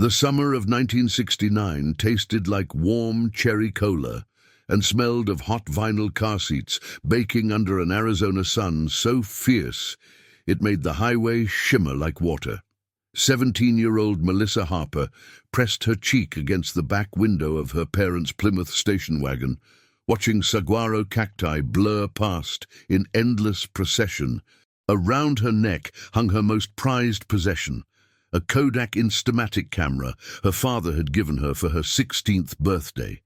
The summer of 1969 tasted like warm cherry cola and smelled of hot vinyl car seats baking under an Arizona sun so fierce it made the highway shimmer like water. 17-year-old Melissa Harper pressed her cheek against the back window of her parents' Plymouth station wagon, watching saguaro cacti blur past in endless procession. Around her neck hung her most prized possession, a Kodak Instamatic camera her father had given her for her 16th birthday,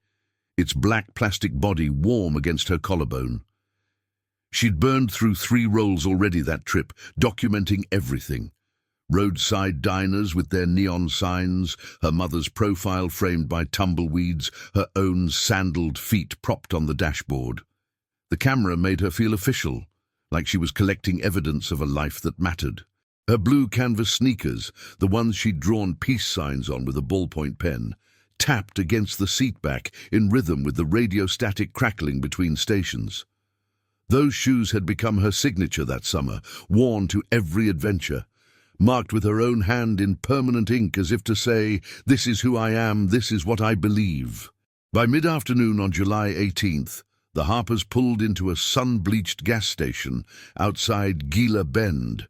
its black plastic body warm against her collarbone. She'd burned through 3 rolls already that trip, documenting everything. Roadside diners with their neon signs, her mother's profile framed by tumbleweeds, her own sandaled feet propped on the dashboard. The camera made her feel official, like she was collecting evidence of a life that mattered. Her blue canvas sneakers, the ones she'd drawn peace signs on with a ballpoint pen, tapped against the seat back in rhythm with the radio-static crackling between stations. Those shoes had become her signature that summer, worn to every adventure, marked with her own hand in permanent ink as if to say, "This is who I am, this is what I believe." By mid-afternoon on July 18th, the Harpers pulled into a sun-bleached gas station outside Gila Bend,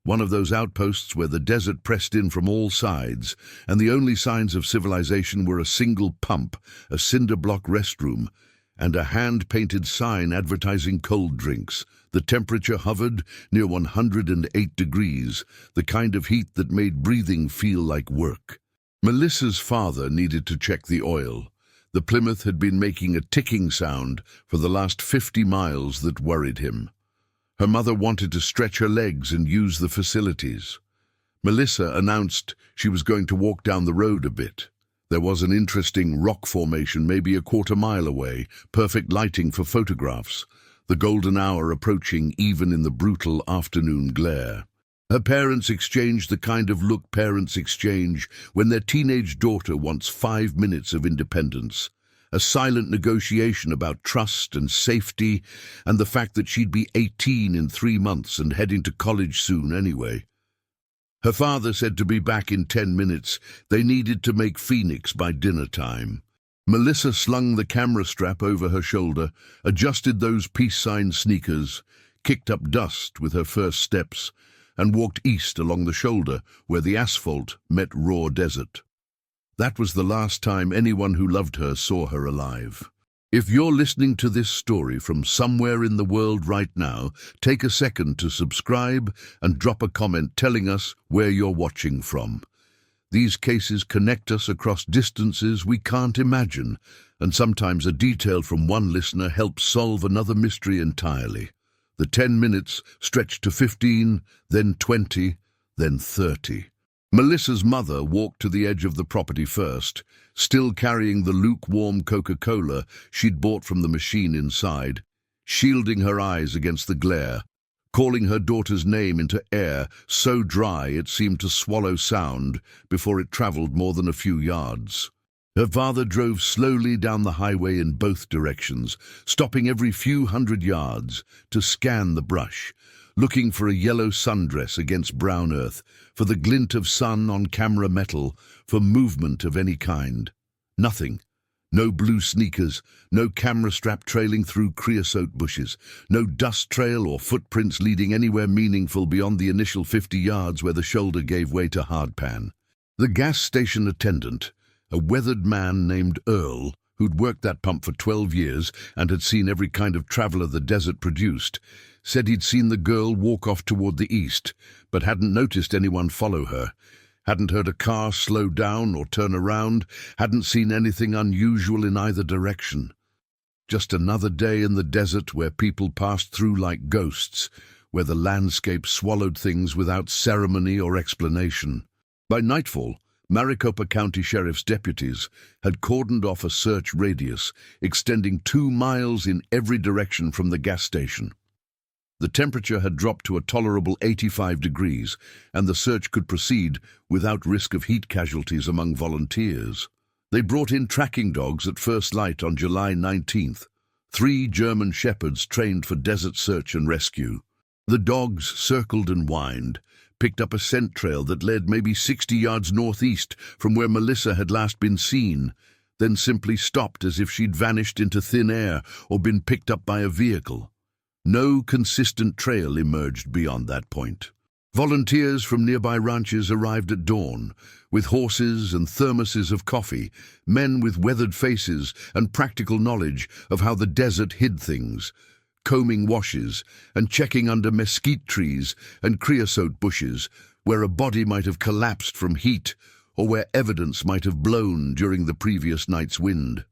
one of those outposts where the desert pressed in from all sides, and the only signs of civilization were a single pump, a cinder-block restroom, and a hand-painted sign advertising cold drinks. The temperature hovered near 108 degrees, the kind of heat that made breathing feel like work. Melissa's father needed to check the oil. The Plymouth had been making a ticking sound for the last 50 miles that worried him. Her mother wanted to stretch her legs and use the facilities. Melissa announced she was going to walk down the road a bit. There was an interesting rock formation maybe a quarter-mile away, perfect lighting for photographs, the golden hour approaching even in the brutal afternoon glare. Her parents exchanged the kind of look parents exchange when their teenage daughter wants 5 minutes of independence, a silent negotiation about trust and safety and the fact that she'd be 18 in 3 months and heading to college soon anyway. Her father said to be back in 10 minutes. They needed to make Phoenix by dinner time. Melissa slung the camera strap over her shoulder, adjusted those peace sign sneakers, kicked up dust with her first steps, and walked east along the shoulder where the asphalt met raw desert. That was the last time anyone who loved her saw her alive. If you're listening to this story from somewhere in the world right now, take a second to subscribe and drop a comment telling us where you're watching from. These cases connect us across distances we can't imagine, and sometimes a detail from one listener helps solve another mystery entirely. The 10 minutes stretched to 15, then 20, then 30. Melissa's mother walked to the edge of the property first, still carrying the lukewarm Coca-Cola she'd bought from the machine inside, shielding her eyes against the glare, calling her daughter's name into air so dry it seemed to swallow sound before it traveled more than a few yards. Her father drove slowly down the highway in both directions, stopping every few hundred yards to scan the brush, looking for a yellow sundress against brown earth, for the glint of sun on camera metal, for movement of any kind. Nothing. No blue sneakers, no camera strap trailing through creosote bushes, no dust trail or footprints leading anywhere meaningful beyond the initial 50 yards where the shoulder gave way to hardpan. The gas station attendant, a weathered man named Earl, who'd worked that pump for 12 years and had seen every kind of traveler the desert produced, said he'd seen the girl walk off toward the east, but hadn't noticed anyone follow her, hadn't heard a car slow down or turn around, hadn't seen anything unusual in either direction. Just another day in the desert where people passed through like ghosts, where the landscape swallowed things without ceremony or explanation. By nightfall, Maricopa County Sheriff's deputies had cordoned off a search radius extending 2 miles in every direction from the gas station. The temperature had dropped to a tolerable 85 degrees, and the search could proceed without risk of heat casualties among volunteers. They brought in tracking dogs at first light on July 19th, 3 German shepherds trained for desert search and rescue. The dogs circled and whined, picked up a scent trail that led maybe 60 yards northeast from where Melissa had last been seen, then simply stopped as if she'd vanished into thin air or been picked up by a vehicle. No consistent trail emerged beyond that point. Volunteers from nearby ranches arrived at dawn, with horses and thermoses of coffee, men with weathered faces and practical knowledge of how the desert hid things, combing washes and checking under mesquite trees and creosote bushes where a body might have collapsed from heat or where evidence might have blown during the previous night's wind.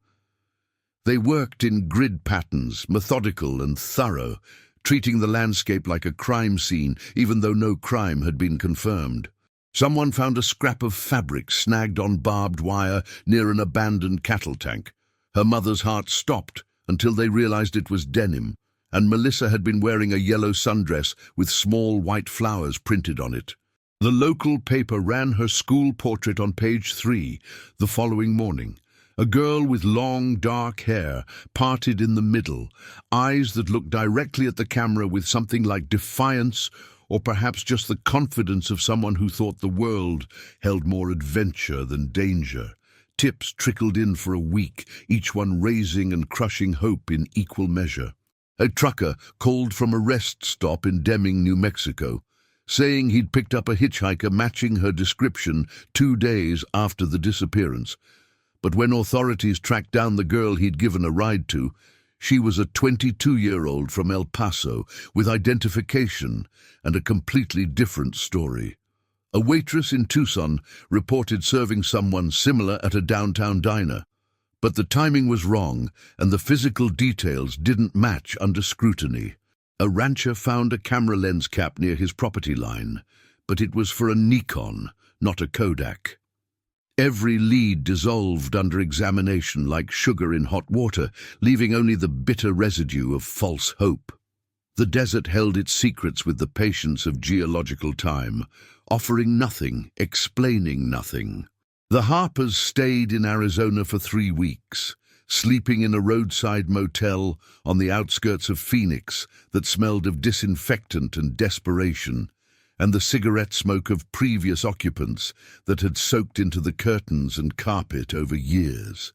They worked in grid patterns, methodical and thorough, treating the landscape like a crime scene, even though no crime had been confirmed. Someone found a scrap of fabric snagged on barbed wire near an abandoned cattle tank. Her mother's heart stopped until they realized it was denim, and Melissa had been wearing a yellow sundress with small white flowers printed on it. The local paper ran her school portrait on page 3 the following morning. A girl with long, dark hair, parted in the middle, eyes that looked directly at the camera with something like defiance or perhaps just the confidence of someone who thought the world held more adventure than danger. Tips trickled in for a week, each one raising and crushing hope in equal measure. A trucker called from a rest stop in Deming, New Mexico, saying he'd picked up a hitchhiker matching her description 2 days after the disappearance. But when authorities tracked down the girl he'd given a ride to, she was a 22-year-old from El Paso with identification and a completely different story. A waitress in Tucson reported serving someone similar at a downtown diner, but the timing was wrong and the physical details didn't match under scrutiny. A rancher found a camera lens cap near his property line, but it was for a Nikon, not a Kodak. Every lead dissolved under examination like sugar in hot water, leaving only the bitter residue of false hope. The desert held its secrets with the patience of geological time, offering nothing, explaining nothing. The Harpers stayed in Arizona for 3 weeks, sleeping in a roadside motel on the outskirts of Phoenix that smelled of disinfectant and desperation, and the cigarette smoke of previous occupants that had soaked into the curtains and carpet over years.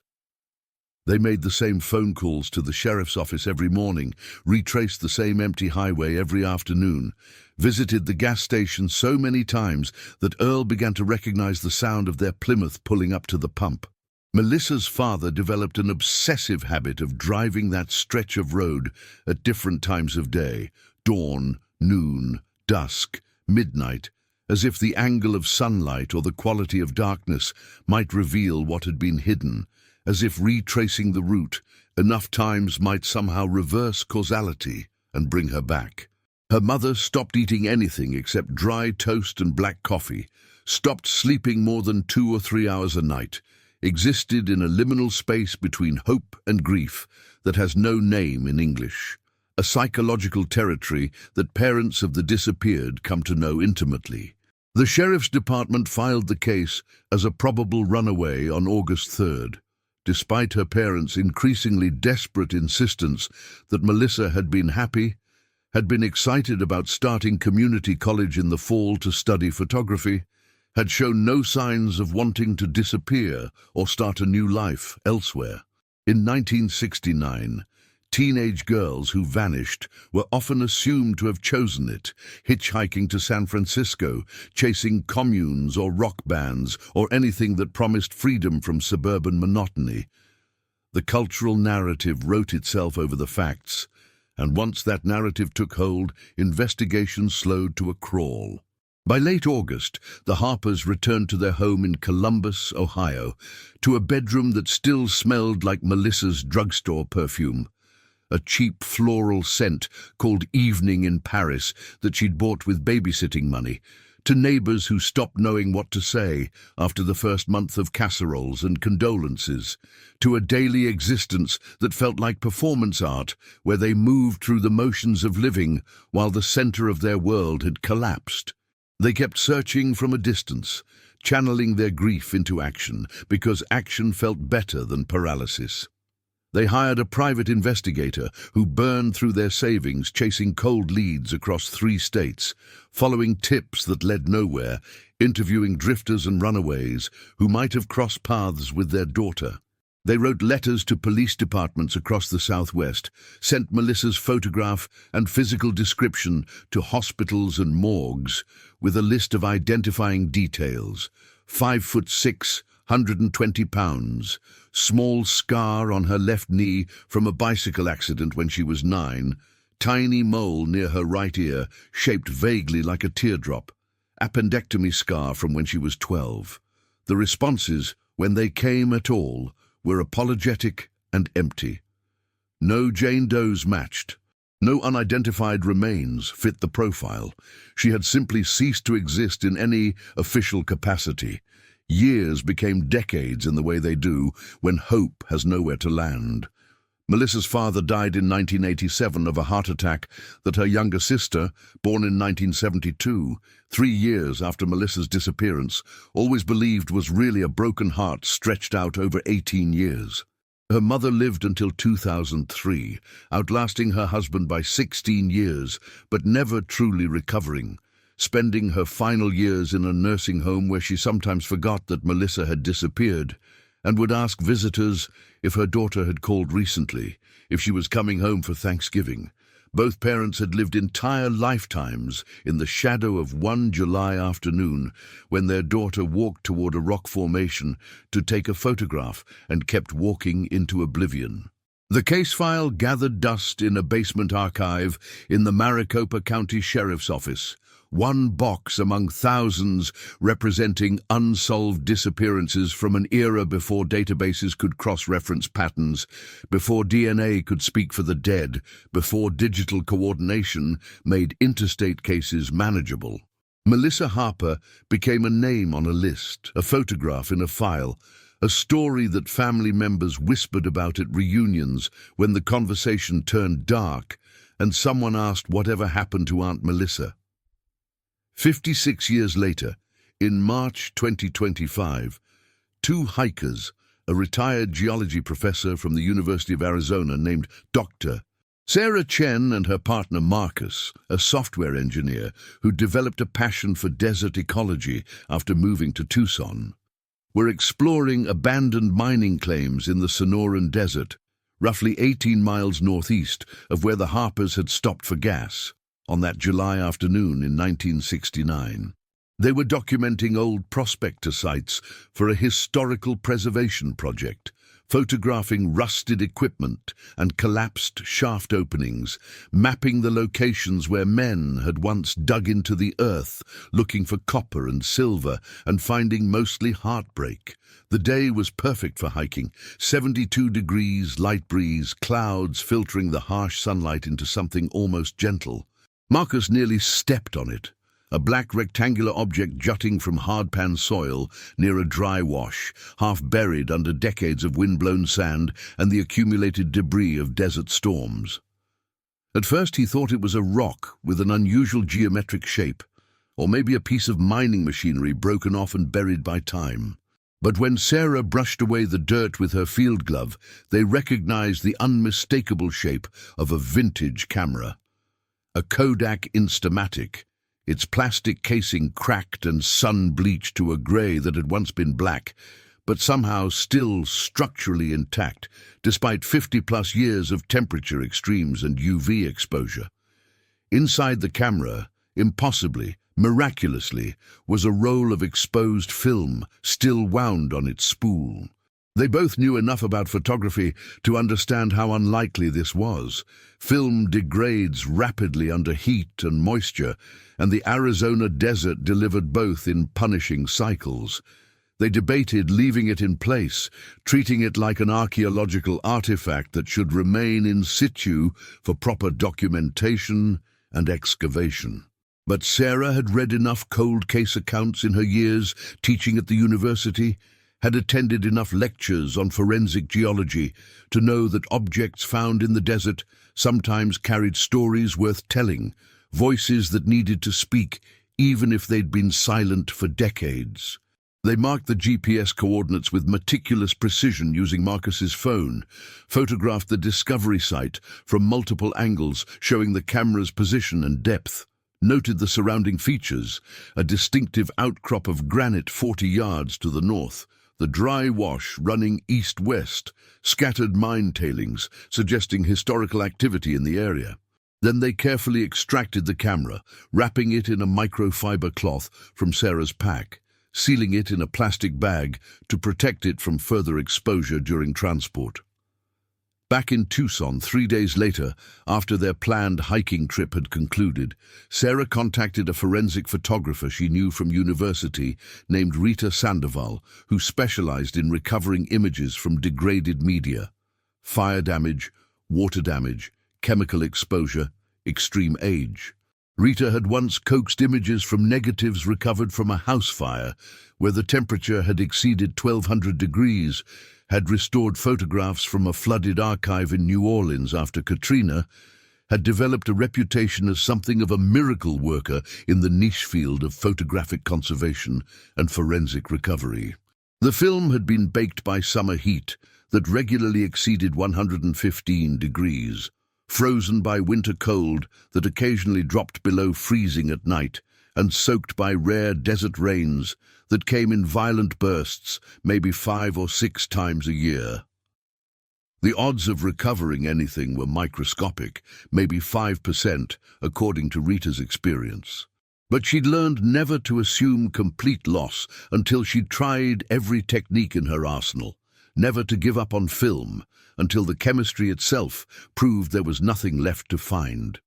They made the same phone calls to the sheriff's office every morning, retraced the same empty highway every afternoon, visited the gas station so many times that Earl began to recognize the sound of their Plymouth pulling up to the pump. Melissa's father developed an obsessive habit of driving that stretch of road at different times of day, dawn, noon, dusk, midnight, as if the angle of sunlight or the quality of darkness might reveal what had been hidden, as if retracing the route enough times might somehow reverse causality and bring her back. Her mother stopped eating anything except dry toast and black coffee, stopped sleeping more than 2 or 3 hours a night, existed in a liminal space between hope and grief that has no name in English. A psychological territory that parents of the disappeared come to know intimately. The sheriff's department filed the case as a probable runaway on August 3rd, despite her parents' increasingly desperate insistence that Melissa had been happy, had been excited about starting community college in the fall to study photography, had shown no signs of wanting to disappear or start a new life elsewhere. In 1969, teenage girls who vanished were often assumed to have chosen it, hitchhiking to San Francisco, chasing communes or rock bands, or anything that promised freedom from suburban monotony. The cultural narrative wrote itself over the facts, and once that narrative took hold, investigation slowed to a crawl. By late August, the Harpers returned to their home in Columbus, Ohio, to a bedroom that still smelled like Melissa's drugstore perfume. A cheap floral scent called Evening in Paris that she'd bought with babysitting money, to neighbors who stopped knowing what to say after the first month of casseroles and condolences, to a daily existence that felt like performance art where they moved through the motions of living while the center of their world had collapsed. They kept searching from a distance, channeling their grief into action because action felt better than paralysis. They hired a private investigator who burned through their savings chasing cold leads across 3 states, following tips that led nowhere, interviewing drifters and runaways who might have crossed paths with their daughter. They wrote letters to police departments across the Southwest, sent Melissa's photograph and physical description to hospitals and morgues with a list of identifying details: 5'6", 120 pounds, small scar on her left knee from a bicycle accident when she was 9, tiny mole near her right ear shaped vaguely like a teardrop, appendectomy scar from when she was 12. The responses, when they came at all, were apologetic and empty. No Jane Does matched. No unidentified remains fit the profile. She had simply ceased to exist in any official capacity. Years became decades in the way they do when hope has nowhere to land. Melissa's father died in 1987 of a heart attack that her younger sister, born in 1972, 3 years after Melissa's disappearance, always believed was really a broken heart stretched out over 18 years. Her mother lived until 2003, outlasting her husband by 16 years, but never truly recovering, spending her final years in a nursing home where she sometimes forgot that Melissa had disappeared and would ask visitors if her daughter had called recently, if she was coming home for Thanksgiving. Both parents had lived entire lifetimes in the shadow of one July afternoon when their daughter walked toward a rock formation to take a photograph and kept walking into oblivion. The case file gathered dust in a basement archive in the Maricopa County Sheriff's Office, one box among thousands representing unsolved disappearances from an era before databases could cross-reference patterns, before DNA could speak for the dead, before digital coordination made interstate cases manageable. Melissa Harper became a name on a list, a photograph in a file, a story that family members whispered about at reunions when the conversation turned dark and someone asked whatever happened to Aunt Melissa. 56 years later, in March 2025, 2 hikers, a retired geology professor from the University of Arizona named Dr. Sarah Chen and her partner Marcus, a software engineer who developed a passion for desert ecology after moving to Tucson, were exploring abandoned mining claims in the Sonoran Desert, roughly 18 miles northeast of where the Harpers had stopped for gas on that July afternoon in 1969. They were documenting old prospector sites for a historical preservation project, photographing rusted equipment and collapsed shaft openings, mapping the locations where men had once dug into the earth looking for copper and silver and finding mostly heartbreak. The day was perfect for hiking, 72 degrees, light breeze, clouds filtering the harsh sunlight into something almost gentle. Marcus nearly stepped on it, a black rectangular object jutting from hardpan soil near a dry wash, half buried under decades of wind-blown sand and the accumulated debris of desert storms. At first he thought it was a rock with an unusual geometric shape, or maybe a piece of mining machinery broken off and buried by time. But when Sarah brushed away the dirt with her field glove, they recognized the unmistakable shape of a vintage camera. A Kodak Instamatic, its plastic casing cracked and sun-bleached to a grey that had once been black, but somehow still structurally intact, despite 50-plus years of temperature extremes and UV exposure. Inside the camera, impossibly, miraculously, was a roll of exposed film, still wound on its spool. They both knew enough about photography to understand how unlikely this was. Film degrades rapidly under heat and moisture, and the Arizona desert delivered both in punishing cycles. They debated leaving it in place, treating it like an archaeological artifact that should remain in situ for proper documentation and excavation. But Sarah had read enough cold case accounts in her years teaching at the university, had attended enough lectures on forensic geology to know that objects found in the desert sometimes carried stories worth telling, voices that needed to speak even if they'd been silent for decades. They marked the GPS coordinates with meticulous precision using Marcus's phone, photographed the discovery site from multiple angles showing the camera's position and depth, noted the surrounding features, a distinctive outcrop of granite 40 yards to the north, the dry wash running east-west, scattered mine tailings suggesting historical activity in the area. Then they carefully extracted the camera, wrapping it in a microfiber cloth from Sarah's pack, sealing it in a plastic bag to protect it from further exposure during transport. Back in Tucson 3 days later, after their planned hiking trip had concluded, Sarah contacted a forensic photographer she knew from university named Rita Sandoval, who specialized in recovering images from degraded media: fire damage, water damage, chemical exposure, extreme age. Rita had once coaxed images from negatives recovered from a house fire where the temperature had exceeded 1200 degrees, had restored photographs from a flooded archive in New Orleans after Katrina, had developed a reputation as something of a miracle worker in the niche field of photographic conservation and forensic recovery. The film had been baked by summer heat that regularly exceeded 115 degrees, frozen by winter cold that occasionally dropped below freezing at night, and soaked by rare desert rains that came in violent bursts, maybe 5 or 6 times a year. The odds of recovering anything were microscopic, maybe 5%, according to Rita's experience. But she'd learned never to assume complete loss until she'd tried every technique in her arsenal, never to give up on film until the chemistry itself proved there was nothing left to find.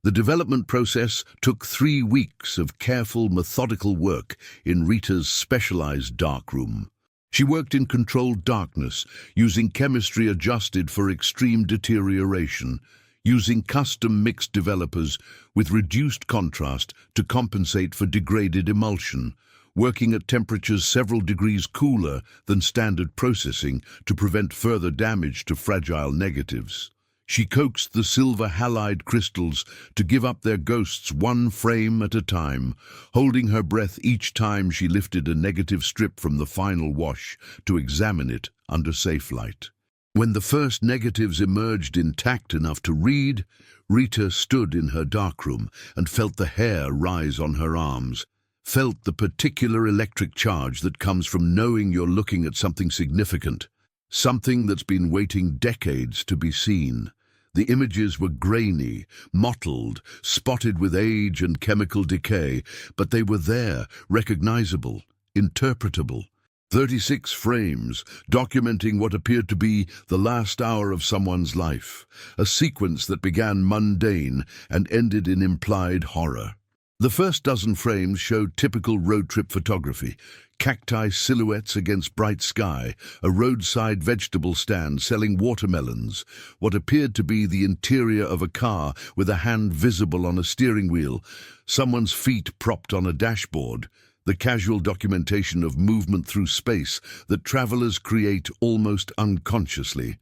The development process took 3 weeks of careful, methodical work in Rita's specialized darkroom. She worked in controlled darkness, using chemistry adjusted for extreme deterioration, using custom mixed developers with reduced contrast to compensate for degraded emulsion, working at temperatures several degrees cooler than standard processing to prevent further damage to fragile negatives. She coaxed the silver halide crystals to give up their ghosts 1 frame at a time, holding her breath each time she lifted a negative strip from the final wash to examine it under safe light. When the first negatives emerged intact enough to read, Rita stood in her darkroom and felt the hair rise on her arms, felt the particular electric charge that comes from knowing you're looking at something significant, something that's been waiting decades to be seen. The images were grainy, mottled, spotted with age and chemical decay, but they were there, recognizable, interpretable. 36 frames, documenting what appeared to be the last hour of someone's life, a sequence that began mundane and ended in implied horror. The first dozen frames showed typical road trip photography: cacti silhouettes against bright sky, a roadside vegetable stand selling watermelons, what appeared to be the interior of a car with a hand visible on a steering wheel, someone's feet propped on a dashboard, the casual documentation of movement through space that travelers create almost unconsciously.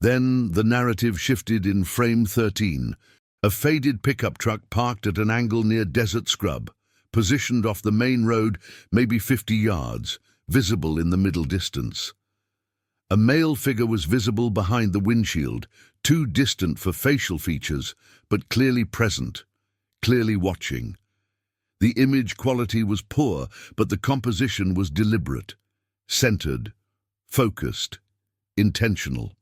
Then the narrative shifted in frame 13. A faded pickup truck parked at an angle near Desert Scrub, positioned off the main road maybe 50 yards, visible in the middle distance. A male figure was visible behind the windshield, too distant for facial features, but clearly present, clearly watching. The image quality was poor, but the composition was deliberate, centered, focused, intentional.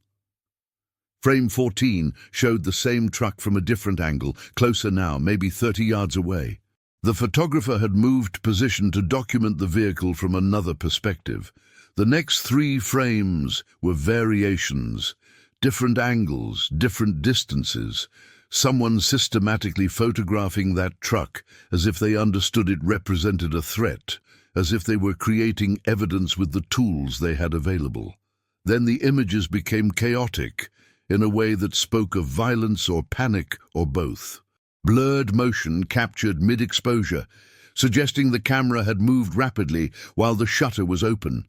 Frame 14 showed the same truck from a different angle, closer now, maybe 30 yards away. The photographer had moved position to document the vehicle from another perspective. The next 3 frames were variations, different angles, different distances, someone systematically photographing that truck as if they understood it represented a threat, as if they were creating evidence with the tools they had available. Then the images became chaotic, in a way that spoke of violence or panic or both. Blurred motion captured mid-exposure, suggesting the camera had moved rapidly while the shutter was open.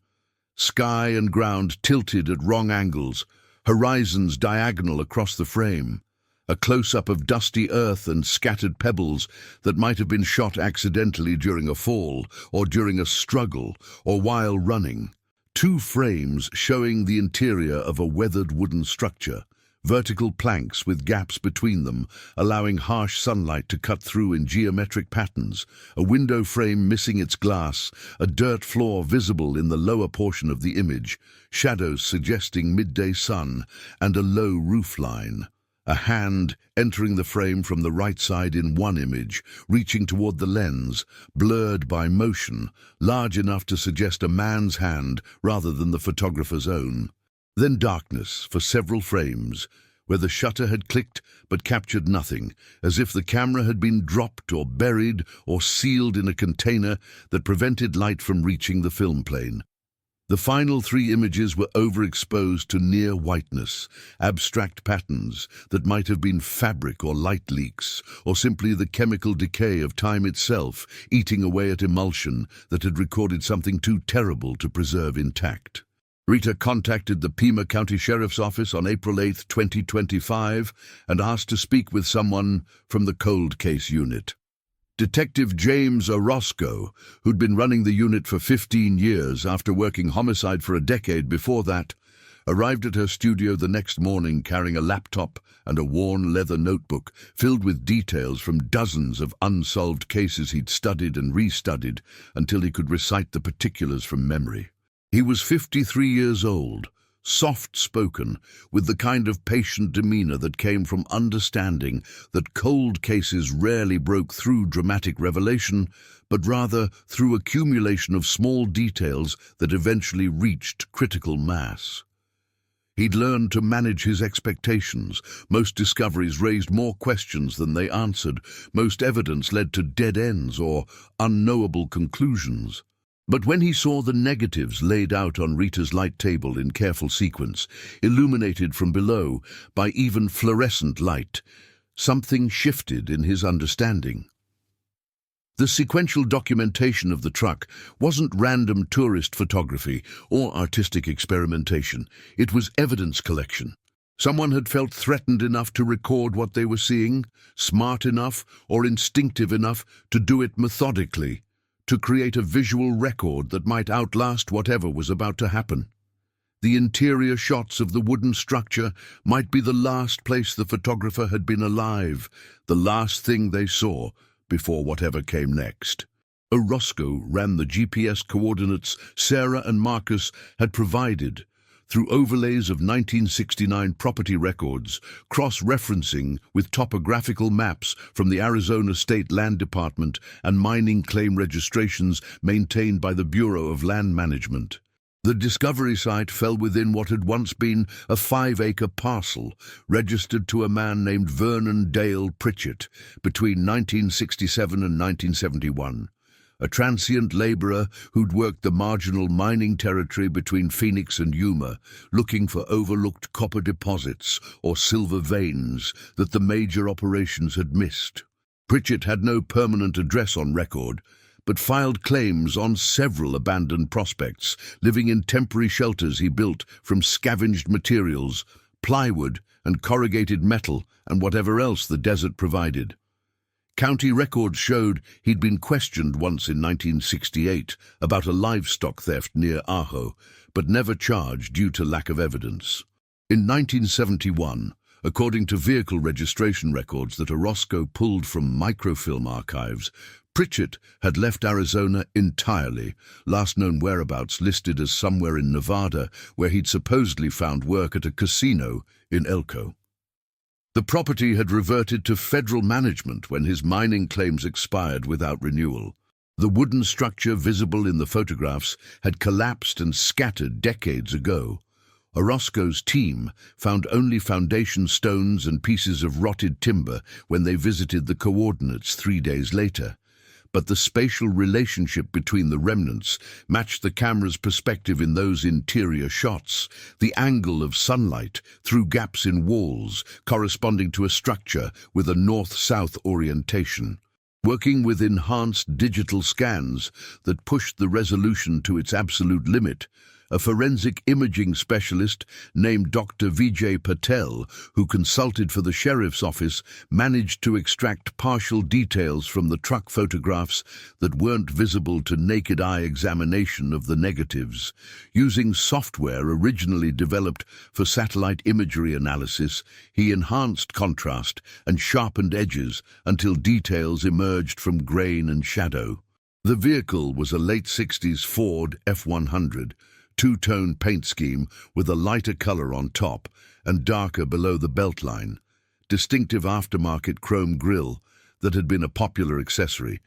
Sky and ground tilted at wrong angles, horizons diagonal across the frame. a close-up of dusty earth and scattered pebbles that might have been shot accidentally during a fall, or during a struggle, or while running. 2 frames showing the interior of a weathered wooden structure, vertical planks with gaps between them, allowing harsh sunlight to cut through in geometric patterns, a window frame missing its glass, a dirt floor visible in the lower portion of the image, shadows suggesting midday sun, and a low roof line. A hand entering the frame from the right side in one image, reaching toward the lens, blurred by motion, large enough to suggest a man's hand rather than the photographer's own. Then darkness for several frames, where the shutter had clicked but captured nothing, as if the camera had been dropped or buried or sealed in a container that prevented light from reaching the film plane. The final 3 images were overexposed to near whiteness, abstract patterns that might have been fabric or light leaks, or simply the chemical decay of time itself eating away at emulsion that had recorded something too terrible to preserve intact. Rita contacted the Pima County Sheriff's Office on April 8, 2025, and asked to speak with someone from the Cold Case Unit. Detective James Orozco, who'd been running the unit for 15 years after working homicide for a decade before that, arrived at her studio the next morning carrying a laptop and a worn leather notebook filled with details from dozens of unsolved cases he'd studied and restudied until he could recite the particulars from memory. He was 53 years old, soft-spoken, with the kind of patient demeanor that came from understanding that cold cases rarely broke through dramatic revelation, but rather through accumulation of small details that eventually reached critical mass. He'd learned to manage his expectations. Most discoveries raised more questions than they answered. Most evidence led to dead ends or unknowable conclusions. But when he saw the negatives laid out on Rita's light table in careful sequence, illuminated from below by even fluorescent light, something shifted in his understanding. The sequential documentation of the truck wasn't random tourist photography or artistic experimentation. It was evidence collection. Someone had felt threatened enough to record what they were seeing, smart enough or instinctive enough to do it methodically, to create a visual record that might outlast whatever was about to happen. The interior shots of the wooden structure might be the last place the photographer had been alive, the last thing they saw before whatever came next. Orozco ran the GPS coordinates Sarah and Marcus had provided through overlays of 1969 property records, cross-referencing with topographical maps from the Arizona State Land Department and mining claim registrations maintained by the Bureau of Land Management. The discovery site fell within what had once been a 5-acre parcel, registered to a man named Vernon Dale Pritchett between 1967 and 1971. A transient laborer who'd worked the marginal mining territory between Phoenix and Yuma, looking for overlooked copper deposits or silver veins that the major operations had missed. Pritchett had no permanent address on record, but filed claims on several abandoned prospects, living in temporary shelters he built from scavenged materials, plywood and corrugated metal and whatever else the desert provided. County records showed he'd been questioned once in 1968 about a livestock theft near Ajo, but never charged due to lack of evidence. In 1971, according to vehicle registration records that Orozco pulled from microfilm archives, Pritchett had left Arizona entirely, last known whereabouts listed as somewhere in Nevada, where he'd supposedly found work at a casino in Elko. The property had reverted to federal management when his mining claims expired without renewal. The wooden structure visible in the photographs had collapsed and scattered decades ago. Orozco's team found only foundation stones and pieces of rotted timber when they visited the coordinates 3 days later. But the spatial relationship between the remnants matched the camera's perspective in those interior shots, the angle of sunlight through gaps in walls corresponding to a structure with a north-south orientation. Working with enhanced digital scans that pushed the resolution to its absolute limit, a forensic imaging specialist named Dr. Vijay Patel, who consulted for the sheriff's office, managed to extract partial details from the truck photographs that weren't visible to naked eye examination of the negatives. Using software originally developed for satellite imagery analysis, he enhanced contrast and sharpened edges until details emerged from grain and shadow. The vehicle was a late 60s Ford F100, two-tone paint scheme with a lighter color on top and darker below the beltline. Distinctive aftermarket chrome grille that had been a popular accessory.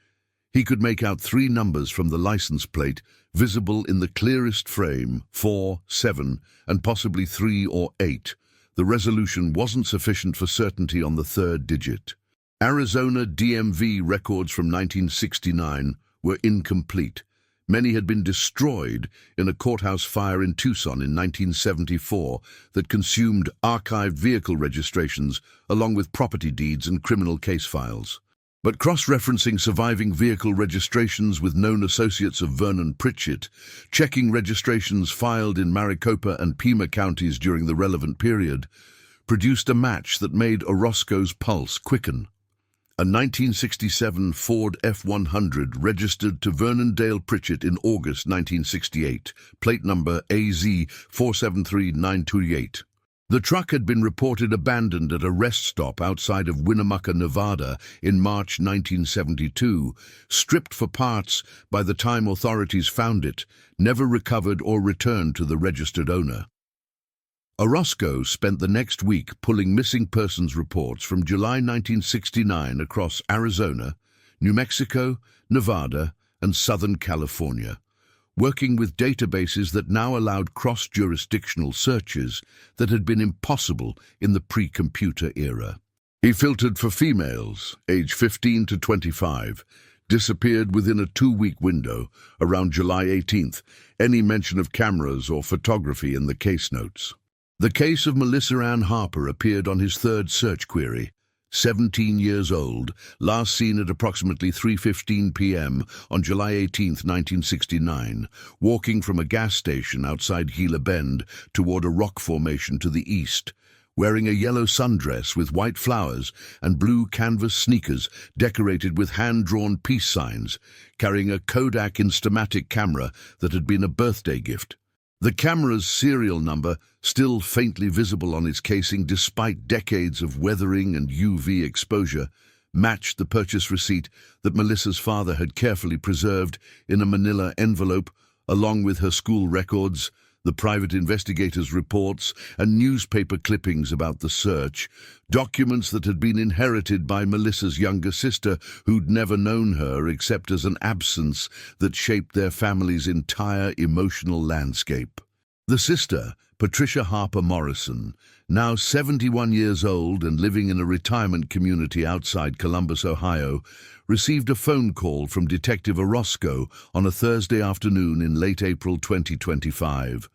He could make out 3 numbers from the license plate, visible in the clearest frame, 4, 7, and possibly 3 or 8. The resolution wasn't sufficient for certainty on the 3rd digit. Arizona DMV records from 1969 were incomplete. Many had been destroyed in a courthouse fire in Tucson in 1974 that consumed archived vehicle registrations along with property deeds and criminal case files. But cross-referencing surviving vehicle registrations with known associates of Vernon Pritchett, checking registrations filed in Maricopa and Pima counties during the relevant period, produced a match that made Orozco's pulse quicken. A 1967 Ford F100 registered to Vernon Dale Pritchett in August 1968, plate number AZ 473928. The truck had been reported abandoned at a rest stop outside of Winnemucca, Nevada in March 1972, stripped for parts by the time authorities found it, never recovered or returned to the registered owner. Orozco spent the next week pulling missing persons reports from July 1969 across Arizona, New Mexico, Nevada, and Southern California, working with databases that now allowed cross-jurisdictional searches that had been impossible in the pre-computer era. He filtered for females, age 15 to 25, disappeared within a 2-week window, around July 18th, any mention of cameras or photography in the case notes. The case of Melissa Ann Harper appeared on his 3rd search query. 17 years old, last seen at approximately 3:15 p.m. on July 18, 1969, walking from a gas station outside Gila Bend toward a rock formation to the east, wearing a yellow sundress with white flowers and blue canvas sneakers decorated with hand-drawn peace signs, carrying a Kodak Instamatic camera that had been a birthday gift. The camera's serial number, still faintly visible on its casing despite decades of weathering and UV exposure, matched the purchase receipt that Melissa's father had carefully preserved in a manila envelope, along with her school records, the private investigators' reports, and newspaper clippings about the search, documents that had been inherited by Melissa's younger sister, who'd never known her except as an absence that shaped their family's entire emotional landscape. The sister, Patricia Harper Morrison, now 71 years old and living in a retirement community outside Columbus, Ohio, received a phone call from Detective Orozco on a Thursday afternoon in late April 2025.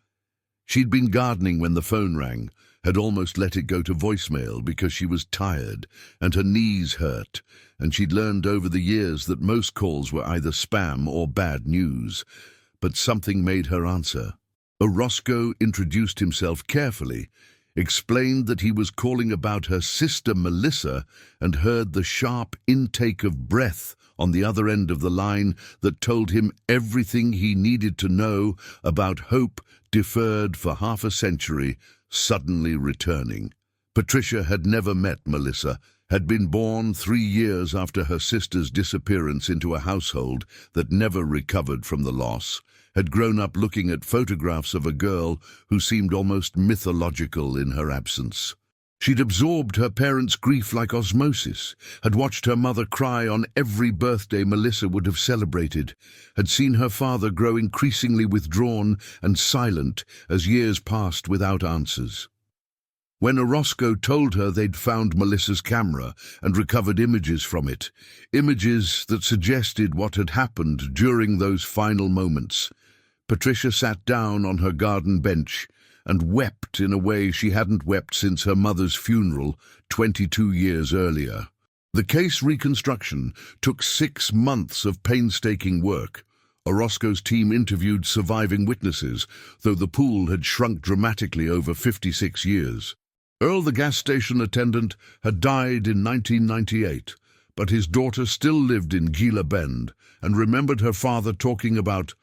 She'd been gardening when the phone rang, had almost let it go to voicemail because she was tired and her knees hurt, and she'd learned over the years that most calls were either spam or bad news. But something made her answer. Orozco introduced himself carefully, explained that he was calling about her sister Melissa, and heard the sharp intake of breath on the other end of the line that told him everything he needed to know about hope deferred for half a century, suddenly returning. Patricia had never met Melissa, had been born 3 years after her sister's disappearance into a household that never recovered from the loss, had grown up looking at photographs of a girl who seemed almost mythological in her absence. She'd absorbed her parents' grief like osmosis, had watched her mother cry on every birthday Melissa would have celebrated, had seen her father grow increasingly withdrawn and silent as years passed without answers. When Orozco told her they'd found Melissa's camera and recovered images from it, images that suggested what had happened during those final moments, Patricia sat down on her garden bench and wept in a way she hadn't wept since her mother's funeral 22 years earlier. The case reconstruction took 6 months of painstaking work. Orozco's team interviewed surviving witnesses, though the pool had shrunk dramatically over 56 years. Earl, the gas station attendant, had died in 1998, but his daughter still lived in Gila Bend and remembered her father talking about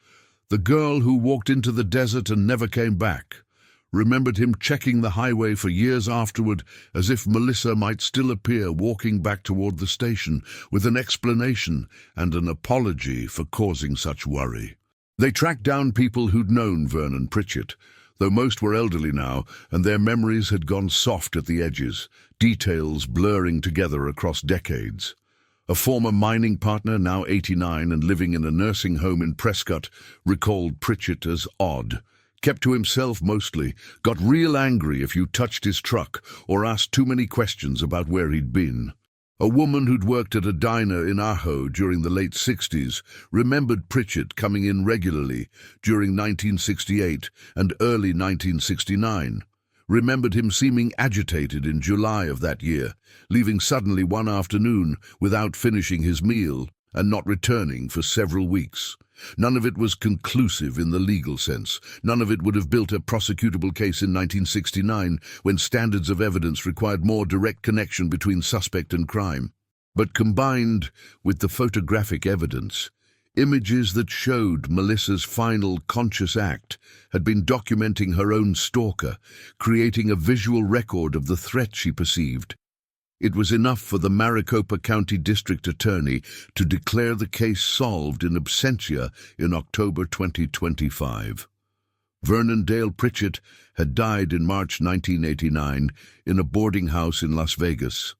the girl who walked into the desert and never came back. Remembered him checking the highway for years afterward, as if Melissa might still appear walking back toward the station with an explanation and an apology for causing such worry. They tracked down people who'd known Vernon Pritchett, though most were elderly now, and their memories had gone soft at the edges, details blurring together across decades. A former mining partner, now 89 and living in a nursing home in Prescott, recalled Pritchett as odd. Kept to himself mostly, got real angry if you touched his truck or asked too many questions about where he'd been. A woman who'd worked at a diner in Ajo during the late 60s remembered Pritchett coming in regularly during 1968 and early 1969. Remembered him seeming agitated in July of that year, leaving suddenly one afternoon without finishing his meal and not returning for several weeks. None of it was conclusive in the legal sense. None of it would have built a prosecutable case in 1969, when standards of evidence required more direct connection between suspect and crime. But combined with the photographic evidence, images that showed Melissa's final conscious act had been documenting her own stalker, creating a visual record of the threat she perceived. It was enough for the Maricopa County District Attorney to declare the case solved in absentia in October 2025. Vernon Dale Pritchett had died in March 1989 in a boarding house in Las Vegas.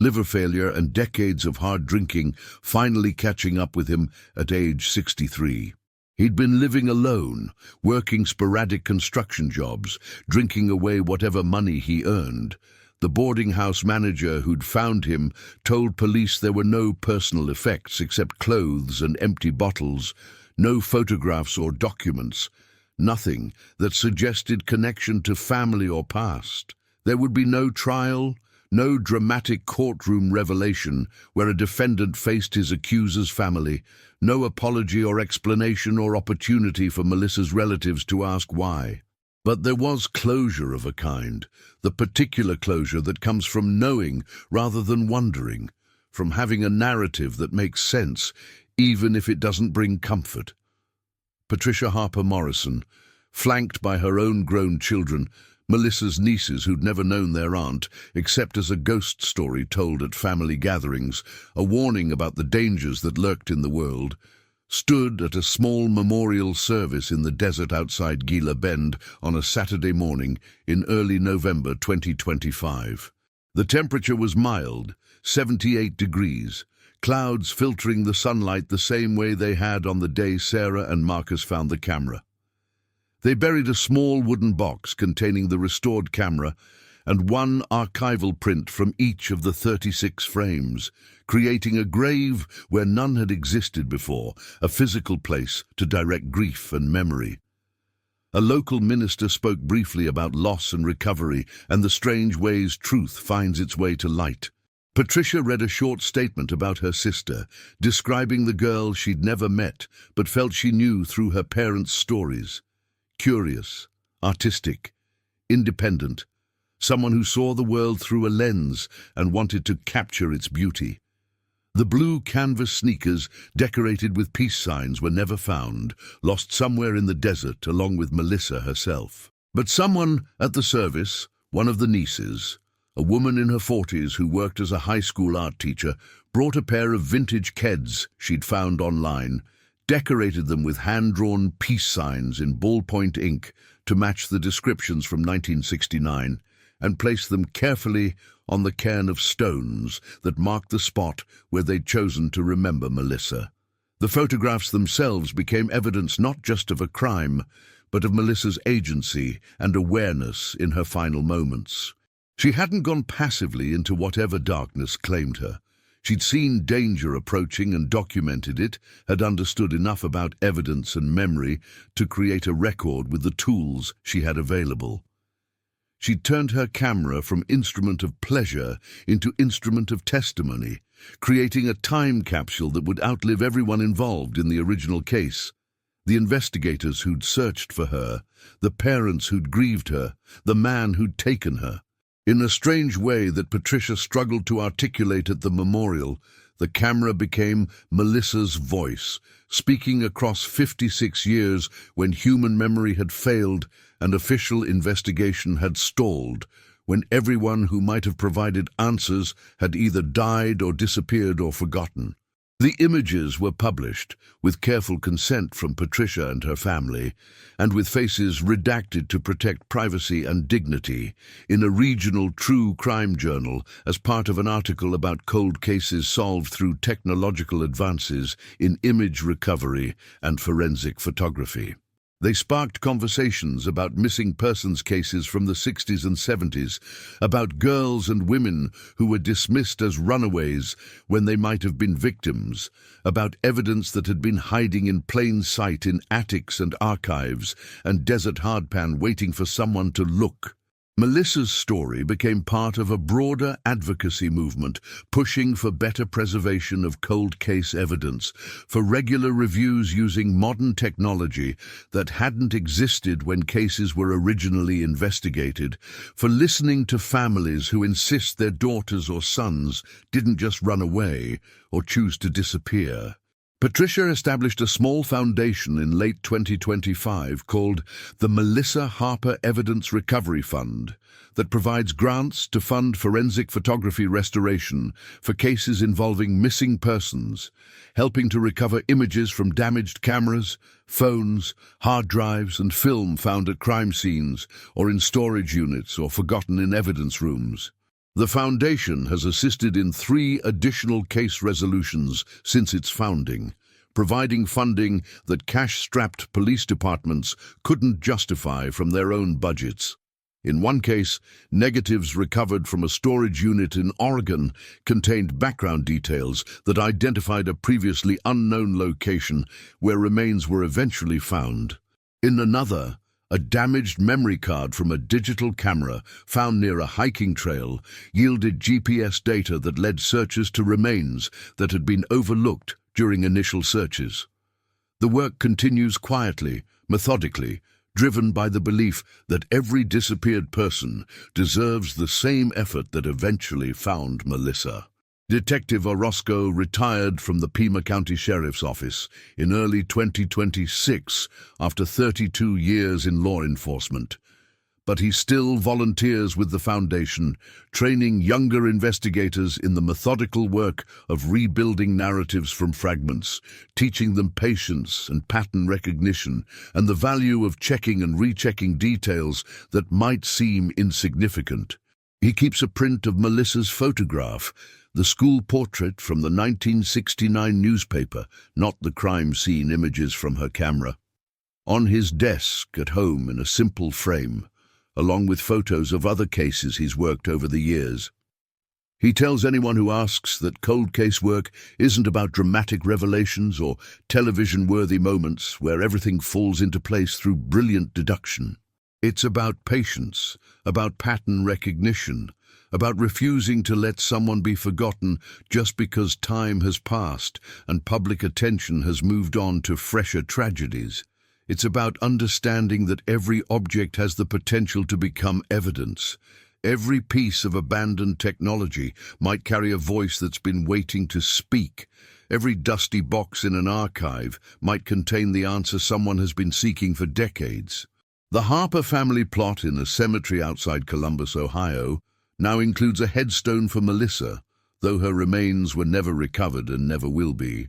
Liver failure and decades of hard drinking finally catching up with him at age 63. He'd been living alone, working sporadic construction jobs, drinking away whatever money he earned. The boarding house manager who'd found him told police there were no personal effects except clothes and empty bottles, no photographs or documents, nothing that suggested connection to family or past. There would be no trial, no dramatic courtroom revelation where a defendant faced his accuser's family, no apology or explanation or opportunity for Melissa's relatives to ask why. But there was closure of a kind, the particular closure that comes from knowing rather than wondering, from having a narrative that makes sense, even if it doesn't bring comfort. Patricia Harper Morrison, flanked by her own grown children, Melissa's nieces who'd never known their aunt, except as a ghost story told at family gatherings, a warning about the dangers that lurked in the world, stood at a small memorial service in the desert outside Gila Bend on a Saturday morning in early November 2025. The temperature was mild, 78 degrees, clouds filtering the sunlight the same way they had on the day Sarah and Marcus found the camera. They buried a small wooden box containing the restored camera and one archival print from each of the 36 frames, creating a grave where none had existed before, a physical place to direct grief and memory. A local minister spoke briefly about loss and recovery and the strange ways truth finds its way to light. Patricia read a short statement about her sister, describing the girl she'd never met but felt she knew through her parents' stories. Curious, artistic, independent, someone who saw the world through a lens and wanted to capture its beauty. The blue canvas sneakers, decorated with peace signs, were never found, lost somewhere in the desert along with Melissa herself. But someone at the service, one of the nieces, a woman in her 40s who worked as a high school art teacher, brought a pair of vintage Keds she'd found online, decorated them with hand-drawn peace signs in ballpoint ink to match the descriptions from 1969, and placed them carefully on the cairn of stones that marked the spot where they'd chosen to remember Melissa. The photographs themselves became evidence not just of a crime, but of Melissa's agency and awareness in her final moments. She hadn't gone passively into whatever darkness claimed her. She'd seen danger approaching and documented it, had understood enough about evidence and memory to create a record with the tools she had available. She'd turned her camera from instrument of pleasure into instrument of testimony, creating a time capsule that would outlive everyone involved in the original case. The investigators who'd searched for her, the parents who'd grieved her, the man who'd taken her. In a strange way that Patricia struggled to articulate at the memorial, the camera became Melissa's voice, speaking across 56 years when human memory had failed and official investigation had stalled, when everyone who might have provided answers had either died or disappeared or forgotten. The images were published, with careful consent from Patricia and her family, and with faces redacted to protect privacy and dignity, in a regional true crime journal as part of an article about cold cases solved through technological advances in image recovery and forensic photography. They sparked conversations about missing persons cases from the 60s and 70s, about girls and women who were dismissed as runaways when they might have been victims, about evidence that had been hiding in plain sight in attics and archives and desert hardpan waiting for someone to look. Melissa's story became part of a broader advocacy movement pushing for better preservation of cold case evidence, for regular reviews using modern technology that hadn't existed when cases were originally investigated, for listening to families who insist their daughters or sons didn't just run away or choose to disappear. Patricia established a small foundation in late 2025 called the Melissa Harper Evidence Recovery Fund that provides grants to fund forensic photography restoration for cases involving missing persons, helping to recover images from damaged cameras, phones, hard drives, and film found at crime scenes or in storage units or forgotten in evidence rooms. The Foundation has assisted in 3 additional case resolutions since its founding, providing funding that cash-strapped police departments couldn't justify from their own budgets. In one case, negatives recovered from a storage unit in Oregon contained background details that identified a previously unknown location where remains were eventually found. In another, a damaged memory card from a digital camera found near a hiking trail yielded GPS data that led searchers to remains that had been overlooked during initial searches. The work continues quietly, methodically, driven by the belief that every disappeared person deserves the same effort that eventually found Melissa. Detective Orozco retired from the Pima County Sheriff's Office in early 2026 after 32 years in law enforcement. But he still volunteers with the Foundation, training younger investigators in the methodical work of rebuilding narratives from fragments, teaching them patience and pattern recognition, and the value of checking and rechecking details that might seem insignificant. He keeps a print of Melissa's photograph, the school portrait from the 1969 newspaper, not the crime scene images from her camera, on his desk at home in a simple frame, along with photos of other cases he's worked over the years. He tells anyone who asks that cold case work isn't about dramatic revelations or television-worthy moments where everything falls into place through brilliant deduction. It's about patience, about pattern recognition, about refusing to let someone be forgotten just because time has passed and public attention has moved on to fresher tragedies. It's about understanding that every object has the potential to become evidence. Every piece of abandoned technology might carry a voice that's been waiting to speak. Every dusty box in an archive might contain the answer someone has been seeking for decades. The Harper family plot in a cemetery outside Columbus, Ohio, now includes a headstone for Melissa, though her remains were never recovered and never will be.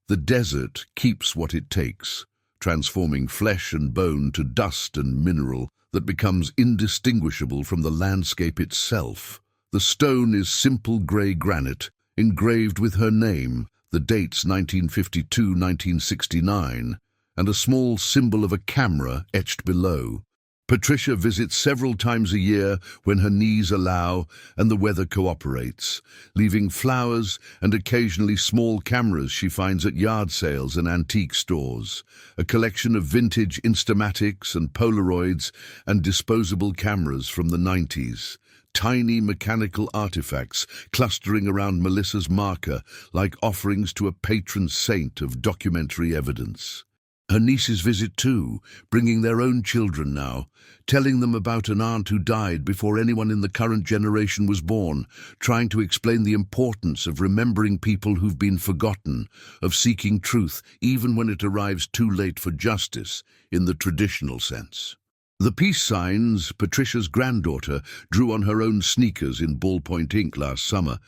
The desert keeps what it takes, transforming flesh and bone to dust and mineral that becomes indistinguishable from the landscape itself. The stone is simple grey granite, engraved with her name, the dates 1952-1969, and a small symbol of a camera etched below. Patricia visits several times a year when her knees allow and the weather cooperates, leaving flowers and occasionally small cameras she finds at yard sales and antique stores, a collection of vintage Instamatics and Polaroids and disposable cameras from the 90s. Tiny mechanical artifacts clustering around Melissa's marker like offerings to a patron saint of documentary evidence. Her nieces visit too, bringing their own children now, telling them about an aunt who died before anyone in the current generation was born, trying to explain the importance of remembering people who've been forgotten, of seeking truth even when it arrives too late for justice, in the traditional sense. The peace signs Patricia's granddaughter drew on her own sneakers in ballpoint ink last summer,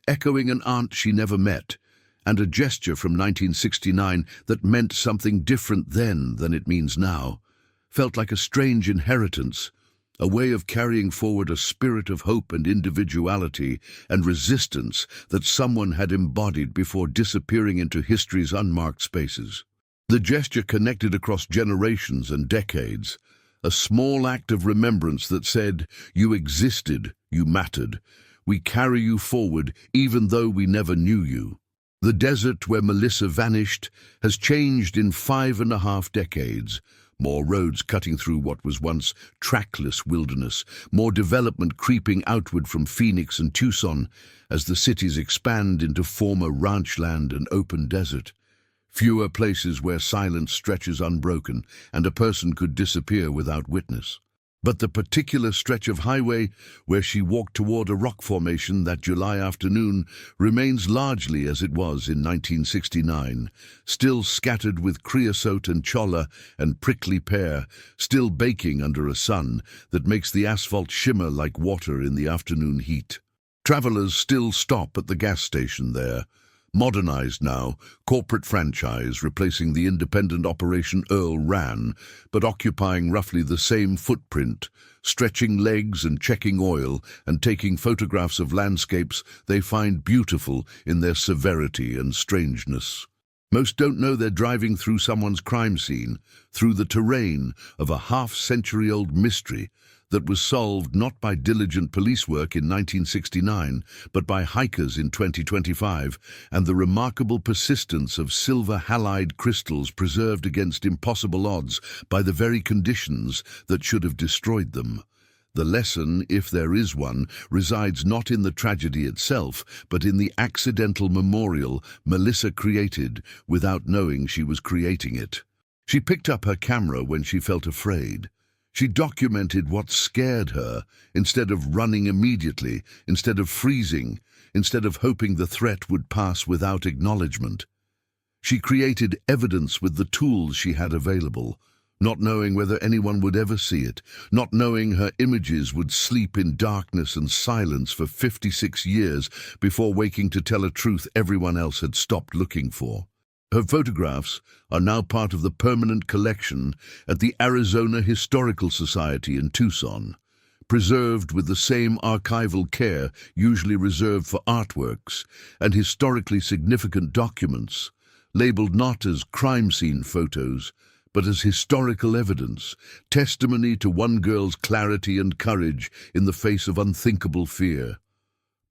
echoing an aunt she never met, and a gesture from 1969 that meant something different then than it means now, felt like a strange inheritance, a way of carrying forward a spirit of hope and individuality and resistance that someone had embodied before disappearing into history's unmarked spaces. The gesture connected across generations and decades, a small act of remembrance that said, "You existed, you mattered, we carry you forward even though we never knew you." The desert where Melissa vanished has changed in 5.5 decades. More roads cutting through what was once trackless wilderness, more development creeping outward from Phoenix and Tucson as the cities expand into former ranchland and open desert. Fewer places where silence stretches unbroken and a person could disappear without witness. But the particular stretch of highway where she walked toward a rock formation that July afternoon remains largely as it was in 1969, still scattered with creosote and cholla and prickly pear, still baking under a sun that makes the asphalt shimmer like water in the afternoon heat. Travelers still stop at the gas station there. Modernized now, corporate franchise replacing the independent operation Earl ran, but occupying roughly the same footprint, stretching legs and checking oil and taking photographs of landscapes they find beautiful in their severity and strangeness. Most don't know they're driving through someone's crime scene, through the terrain of a half-century-old mystery that was solved not by diligent police work in 1969, but by hikers in 2025, and the remarkable persistence of silver halide crystals preserved against impossible odds by the very conditions that should have destroyed them. The lesson, if there is one, resides not in the tragedy itself, but in the accidental memorial Melissa created without knowing she was creating it. She picked up her camera when she felt afraid. She documented what scared her, instead of running immediately, instead of freezing, instead of hoping the threat would pass without acknowledgement. She created evidence with the tools she had available, not knowing whether anyone would ever see it, not knowing her images would sleep in darkness and silence for 56 years before waking to tell a truth everyone else had stopped looking for. Her photographs are now part of the permanent collection at the Arizona Historical Society in Tucson, preserved with the same archival care usually reserved for artworks and historically significant documents, labeled not as crime scene photos, but as historical evidence, testimony to one girl's clarity and courage in the face of unthinkable fear.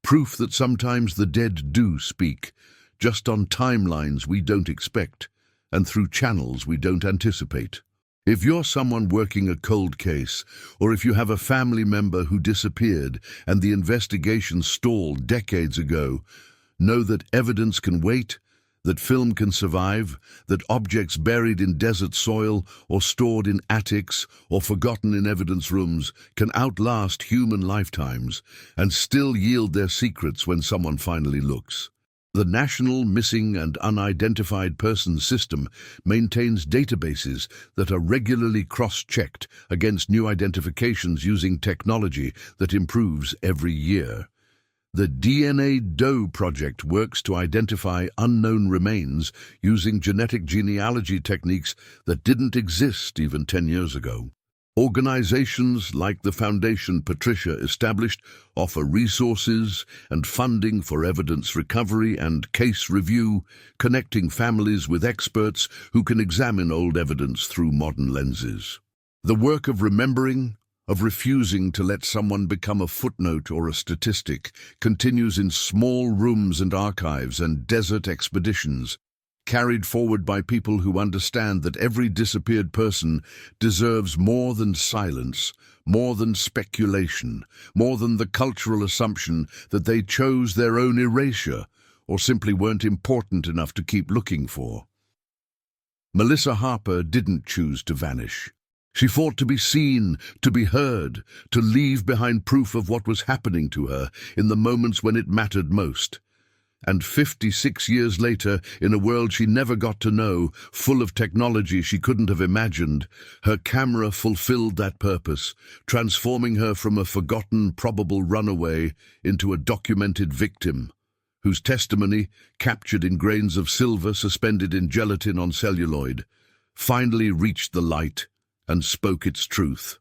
Proof that sometimes the dead do speak, just on timelines we don't expect, and through channels we don't anticipate. If you're someone working a cold case, or if you have a family member who disappeared and the investigation stalled decades ago, know that evidence can wait, that film can survive, that objects buried in desert soil or stored in attics or forgotten in evidence rooms can outlast human lifetimes and still yield their secrets when someone finally looks. The National Missing and Unidentified Persons System maintains databases that are regularly cross-checked against new identifications using technology that improves every year. The DNA Doe project works to identify unknown remains using genetic genealogy techniques that didn't exist even 10 years ago. Organizations like the foundation Patricia established offer resources and funding for evidence recovery and case review, connecting families with experts who can examine old evidence through modern lenses. The work of remembering, of refusing to let someone become a footnote or a statistic, continues in small rooms and archives and desert expeditions, carried forward by people who understand that every disappeared person deserves more than silence, more than speculation, more than the cultural assumption that they chose their own erasure or simply weren't important enough to keep looking for. Melissa Harper didn't choose to vanish. She fought to be seen, to be heard, to leave behind proof of what was happening to her in the moments when it mattered most. And 56 years later, in a world she never got to know, full of technology she couldn't have imagined, her camera fulfilled that purpose, transforming her from a forgotten, probable runaway into a documented victim, whose testimony, captured in grains of silver suspended in gelatin on celluloid, finally reached the light and spoke its truth.